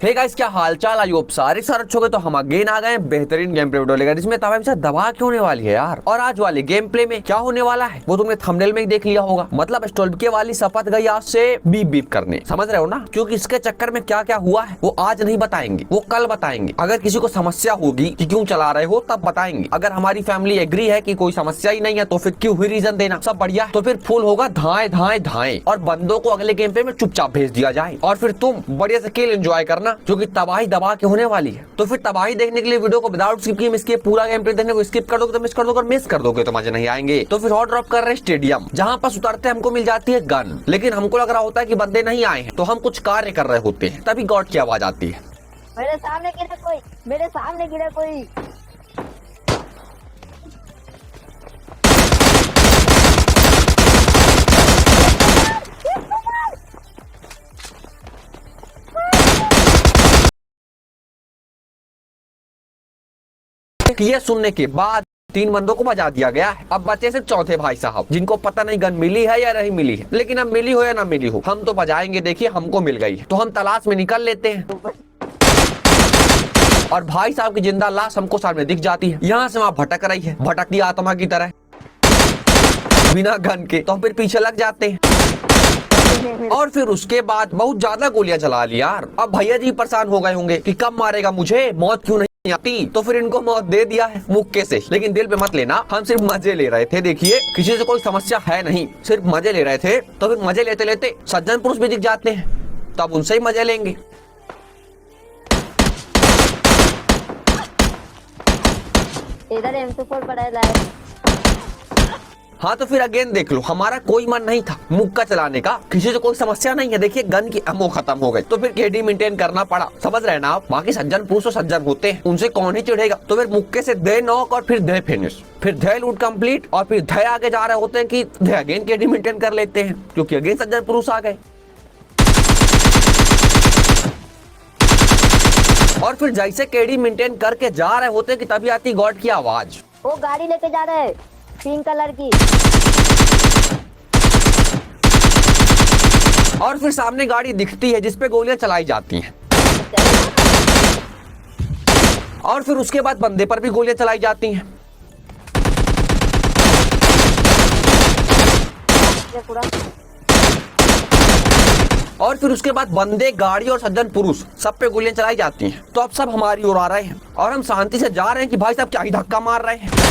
Hey guys, क्या हालचाल। I hope सारे अच्छे हो गए। तो हम अगेन आ गए हैं बेहतरीन गेम प्ले वीडियो लेकर, जिसमें तबाही से दबा क्यों होने वाली है यार। और आज वाले गेम प्ले में क्या होने वाला है वो तुमने थंबनेल में ही देख लिया होगा। मतलब स्टोल्बके वाली शपथ गई आज से बीप बीप करने, समझ रहे हो ना। क्योंकि इसके चक्कर में क्या क्या हुआ है वो आज नहीं बताएंगे, वो कल बताएंगे। अगर किसी को समस्या होगी कि क्यों चला रहे हो तब बताएंगे। अगर हमारी फैमिली एग्री है कि कोई समस्या ही नहीं है तो फिर क्यों ही रीजन देना, सब बढ़िया। तो फिर फुल होगा धाए धाए धाए, और बंदों को अगले गेम प्ले में चुपचाप भेज दिया जाए। और फिर तुम बढ़िया से खेल एंजॉय करना, जो कि तबाही दबा के होने वाली है। तो फिर तबाही देखने के लिए वीडियो को विदाउट स्किप किए इसके पूरा गेम प्ले देखने को स्किप कर दोगे तो मिस कर दोगे, और मिस कर दोगे तो मजे नहीं आएंगे। तो फिर हॉट ड्रॉप कर रहे हैं स्टेडियम, जहाँ पर उतरते हमको मिल जाती है गन। लेकिन हमको लग रहा होता है कि बंदे नहीं आए हैं, तो हम कुछ कार्य कर रहे होते हैं, तभी गॉड की आवाज आती है। मेरे सामने गिरा कोई, मेरे सामने गिरा कोई। ये सुनने के बाद 3 बंदों को बजा दिया गया है। अब बचे सिर्फ चौथे भाई साहब, जिनको पता नहीं गन मिली है या नहीं मिली है। लेकिन अब मिली हो या ना मिली हो, हम तो बजाएंगे। देखिए हमको मिल गई है तो हम तलाश में निकल लेते हैं। और भाई साहब की जिंदा लाश हमको सामने दिख जाती है। यहाँ से वहाँ भटक रही है, भटकती आत्मा की तरह बिना गन के। तो हम फिर पीछे लग जाते हैं। और फिर उसके बाद बहुत ज्यादा गोलियां चला ली यार। अब भैया जी परेशान हो गए होंगे कि कब मारेगा मुझे, मौत क्यों नहीं आती। तो फिर इनको मौत दे दिया है मुक्के से। लेकिन दिल पे मत लेना, हम सिर्फ मजे ले रहे थे। देखिए किसी से कोई समस्या है नहीं, सिर्फ मजे ले रहे थे। तो फिर मजे लेते लेते सज्जन पुरुष भी दिख जाते हैं, तब उनसे ही मजे लेंगे। इधर M24 पड़ा है लाइव। हाँ तो फिर अगेन देख लो, हमारा कोई मन नहीं था मुक्का चलाने का, किसी से कोई समस्या नहीं है। देखिए गन की एमो खत्म हो गई, तो फिर केडी मेंटेन करना पड़ा, समझ रहे ना आप। बाकी सज्जन पुरुष तो सज्जन होते हैं, उनसे कौन ही चिढ़ेगा। तो फिर मुक्के से दे नॉक और फिर दे फिनिश, फिर दे लूट कंप्लीट। और फिर दे आगे जा रहे होते हैं कि दे अगेन केडी मेंटेन कर लेते हैं, क्योंकि अगेन सज्जन पुरुष आ गए। और फिर जैसे केडी मेंटेन करके जा रहे होते हैं कि तभी आती गॉड की आवाज। वो गाड़ी लेके जा रहे हैं पिंक कलर की। और फिर सामने गाड़ी दिखती है जिसपे गोलियां चलाई जाती हैं। और फिर उसके बाद बंदे पर भी गोलियां चलाई जाती हैं। और फिर उसके बाद बंदे, गाड़ी और सज्जन पुरुष सब पे गोलियां चलाई जाती हैं। तो अब सब हमारी ओर आ रहे हैं और हम शांति से जा रहे हैं कि भाई साहब क्या ही धक्का मार रहे हैं।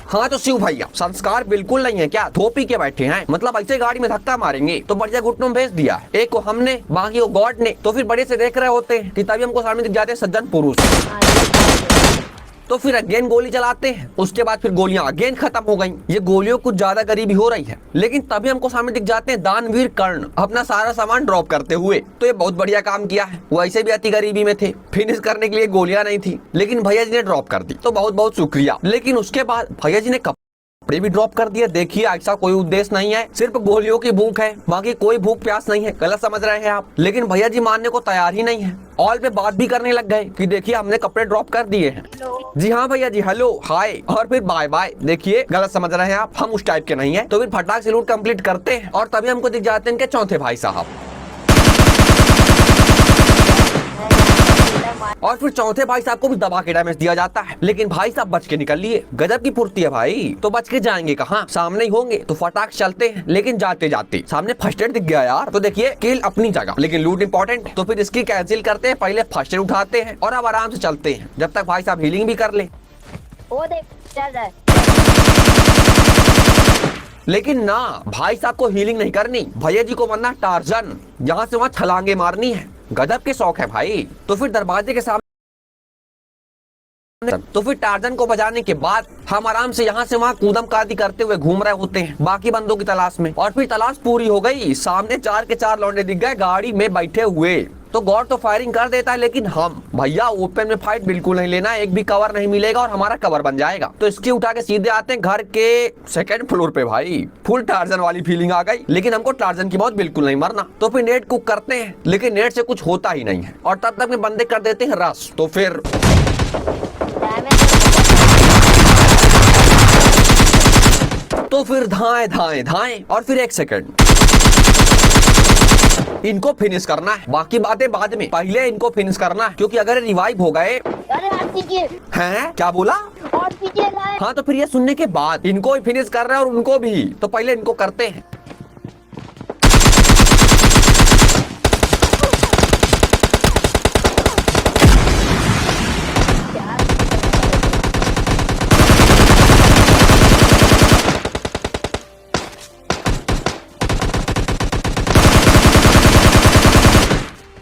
हाँ तो शिव भैया संस्कार बिल्कुल नहीं है क्या, धोपी के बैठे हैं। मतलब ऐसे गाड़ी में धक्का मारेंगे तो बढ़िया घुटनों में भेज दिया है। एक को हमने, बाकी को गॉड ने। तो फिर बड़े से देख रहे होते हैं कि तभी हमको सामने दिख जाते हैं सज्जन पुरुष। तो फिर अगेन गोली चलाते हैं। उसके बाद फिर गोलियां अगेन खत्म हो गई। ये गोलियों कुछ ज्यादा गरीबी हो रही है। लेकिन तभी हमको सामने दिख जाते हैं दानवीर कर्ण अपना सारा सामान ड्रॉप करते हुए। तो ये बहुत बढ़िया काम किया है। वो ऐसे भी अति गरीबी में थे, फिनिश करने के लिए गोलियां नहीं थी, लेकिन भैया जी ने ड्रॉप कर दी, तो बहुत बहुत शुक्रिया। लेकिन उसके बाद भैया जी ने कपड़े भी ड्रॉप कर दिया। देखिए ऐसा कोई उद्देश्य नहीं है, सिर्फ गोलियों की भूख है, बाकी कोई भूख प्यास नहीं है। गलत समझ रहे हैं आप। लेकिन भैया जी मानने को तैयार ही नहीं है। ऑल पे बात भी करने लग गए कि देखिए हमने कपड़े ड्रॉप कर दिए हैं। जी हाँ भैया जी, हेलो हाय और फिर बाय बाय। देखिए गलत समझ रहे हैं आप, हम उस टाइप के नहीं है। तो फिर फटाक से लूट कंप्लीट करते हैं और तभी हमको दिख जाते हैं इनके चौथे भाई साहब। और फिर चौथे भाई साहब को भी दबा के डैमेज दिया जाता है। लेकिन भाई साहब बच के निकल लिए। गजब की फुर्ती है भाई। तो बच के जाएंगे कहाँ, सामने ही होंगे तो फटाक चलते हैं। लेकिन जाते जाते सामने फर्स्ट एड दिख गया यार। तो देखिए किल अपनी जगह, लेकिन लूट इंपॉर्टेंट। तो फिर इसकी कैंसिल करते हैं, पहले फर्स्ट एड उठाते हैं और अब आराम से चलते हैं जब तक भाई साहब हीलिंग भी कर ले। वो देख चल रहा है। लेकिन ना, भाई साहब को हीलिंग नहीं करनी, भैया जी को बनना टार्जन, यहाँ से वहाँ छलांगे मारनी है। गजब के शौक है भाई। तो फिर दरवाजे के सामने, तो फिर टार्जन को बजाने के बाद हम आराम से यहाँ से वहाँ कूदम कादी करते हुए घूम रहे होते हैं बाकी बंदों की तलाश में। और फिर तलाश पूरी हो गई, सामने 4 के 4 लौंडे दिख गए गाड़ी में बैठे हुए। तो गॉड तो फायरिंग कर देता है, लेकिन हम भैया ओपन में फाइट बिल्कुल नहीं लेना, एक भी कवर नहीं मिलेगा और हमारा कवर बन जाएगा। तो इसकी उठा के सीधे आते हैं घर के 2nd फ्लोर पे। भाई फुल टार्जन वाली फीलिंग आ गई, लेकिन हमको टार्जन की मौत बिल्कुल नहीं मरना। तो फिर नेट कुक करते हैं, लेकिन नेट से कुछ होता ही नहीं है और तब तक में बंदे कर देते हैं रश। तो फिर धाए धाए धाए और फिर 1 सेकंड इनको फिनिश करना है, बाकी बातें बाद में, पहले इनको फिनिश करना है, क्योंकि अगर रिवाइव हो गए। अरे हाथ पीछे, हैं क्या बोला? और पीछे लाए। हाँ तो फिर ये सुनने के बाद इनको भी फिनिश कर रहे हैं और उनको भी, तो पहले इनको करते हैं।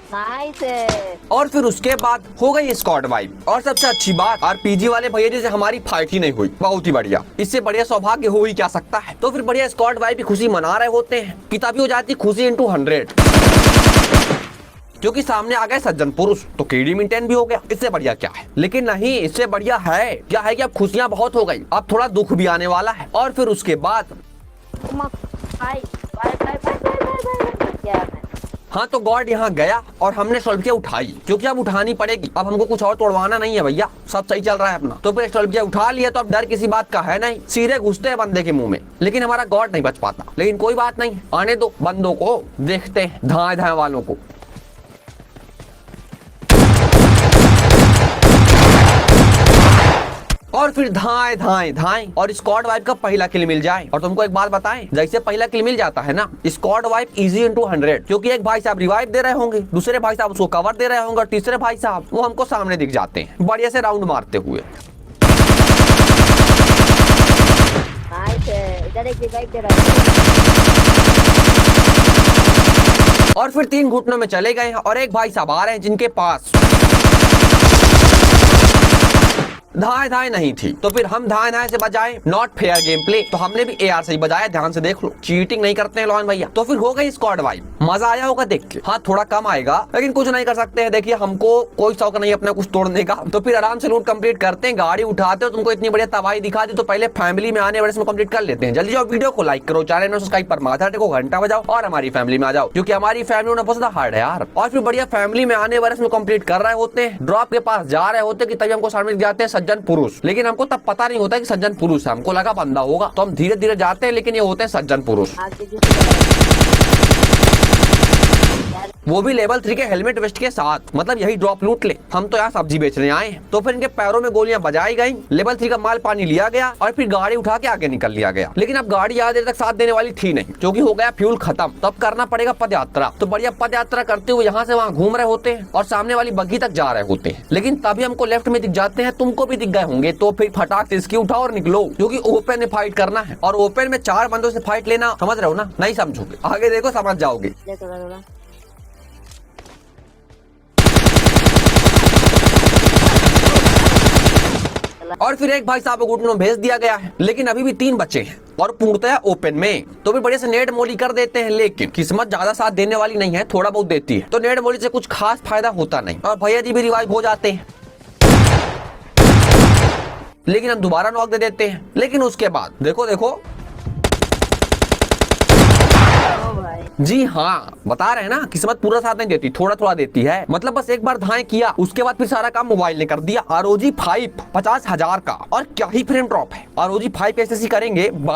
नाइस। और फिर उसके बाद हो गई स्क्वाड वाइब। और सबसे अच्छी बात, आरपीजी वाले भैया जी से हमारी फाइट ही नहीं हुई, बहुत ही बढ़िया। इससे बढ़िया सौभाग्य हो ही क्या सकता है। तो फिर बढ़िया स्क्वाड वाइब की खुशी मना रहे होते हैं कि तभी हो जाती खुशी इंटू 100, क्योंकि सामने आ गए सज्जन पुरुष, तो केडी मेंटेन भी हो गया। इससे बढ़िया क्या है? लेकिन नहीं, इससे बढ़िया है क्या है कि अब खुशियां बहुत हो गई, अब थोड़ा दुख भी आने वाला है। और फिर उसके बाद हाँ तो गॉड यहाँ गया और हमने स्टॉल्पिया उठाई, क्योंकि अब उठानी पड़ेगी। अब हमको कुछ और तोड़वाना नहीं है भैया, सब सही चल रहा है अपना। तो फिर स्टॉल्पिया उठा लिया, तो अब डर किसी बात का है नहीं, सीधे घुसते हैं बंदे के मुंह में। लेकिन हमारा गॉड नहीं बच पाता, लेकिन कोई बात नहीं, आने दो बंदों को, देखते हैं धाए धाए वालों को। और फिर धाए धाए धाए और स्क्वाड वाइप का पहला किल मिल जाए। और तुमको एक बात बताएं, जैसे पहला किल मिल जाता है ना, स्क्वाड वाइप इजी इंटू 100, क्योंकि एक भाई साहब रिवाइव दे रहे होंगे, दूसरे भाई साहब उसको कवर दे रहे होंगे, और तीसरे भाई साहब वो हमको सामने दिख जाते हैं बढ़िया से राउंड मारते हुए। इधर एक रिवाइव दे रहा है। और फिर 3 घुटनों में चले गए हैं और एक भाई साहब आ रहे हैं जिनके पास धाए धाए नहीं थी। तो फिर हम धाए धाए से बजाए, नॉट फेयर गेम प्ले, तो हमने भी एआर से ही बजाया। ध्यान से देख लो, चीटिंग नहीं करते हैं लॉन भैया। तो फिर हो गई स्क्वाड वाइब, मजा आया होगा देख के। हाँ थोड़ा कम आएगा, लेकिन कुछ नहीं कर सकते हैं। देखिए हमको कोई शौक नहीं अपना कुछ तोड़ने का, तो फिर आराम से लूट कंप्लीट करते हैं, गाड़ी उठाते हो। तुमको इतनी बढ़िया तबाही दिखा दी, तो पहले फैमिली में आने वाले कंप्लीट कर लेते हैं। जल्दी जाओ, वीडियो को लाइक करो, चैनल में सब्सक्राइब पर माथा टेको, घंटा बजाओ और हमारी फैमिली में आ जाओ, क्योंकि हमारी फैमिली होना बहुत ज्यादा हार्ड है यार। और फिर बढ़िया फैमिली में आने वाले कंप्लीट कर रहे होते हैं, ड्रॉप के पास जा रहे होते कि तभी हमको सामने दिख जाते हैं सज्जन पुरुष। लेकिन हमको तब पता नहीं होता कि सज्जन पुरुष है, हमको लगा बंदा होगा, तो हम धीरे धीरे जाते हैं, लेकिन ये होते हैं सज्जन पुरुष। वो भी लेवल 3 के हेलमेट वेस्ट के साथ, मतलब यही ड्रॉप लूट ले, हम तो यहाँ सब्जी बेचने आए हैं। तो फिर इनके पैरों में गोलियां बजाई गई, लेवल 3 का माल पानी लिया गया और फिर गाड़ी उठा के आगे निकल लिया गया। लेकिन अब गाड़ी ज्यादा देर तक साथ देने वाली थी नहीं, क्योंकि हो गया फ्यूल खत्म। तो अब करना पड़ेगा पद यात्रा। तो बढ़िया पद यात्रा करते हुए यहाँ से वहाँ घूम रहे होते हैं और सामने वाली बग्गी तक जा रहे होते हैं। लेकिन तभी हमको लेफ्ट में दिख जाते हैं, तुमको भी दिख गए होंगे। तो फिर फटाक से इसकी उठाओ और निकलो, क्योंकि ओपन में फाइट करना है। और ओपन में 4 बंदों से फाइट लेना, समझ रहे हो ना? नहीं समझोगे, आगे देखो समझ जाओगे। और फिर एक भाई साहब को घुटनों भेज दिया गया है, लेकिन अभी भी 3 बचे हैं और पूर्णतया ओपन में। तो भी बढ़िया से नेट मोली कर देते हैं, लेकिन किस्मत ज्यादा साथ देने वाली नहीं है, थोड़ा बहुत देती है। तो नेट मोली से कुछ खास फायदा होता नहीं और भैया जी भी रिवाइव हो जाते हैं। लेकिन हम दोबारा नॉक दे देते हैं। लेकिन उसके बाद देखो देखो, जी हाँ, बता रहे हैं ना, किस्मत पूरा साथ नहीं देती, थोड़ा थोड़ा देती है। मतलब बस एक बार धाएं किया, उसके बाद फिर सारा काम मोबाइल ने कर दिया। ROG 5 50,000 का, और क्या ही फ्रेम ड्रॉप है। ROG 5 ऐसे करेंगे।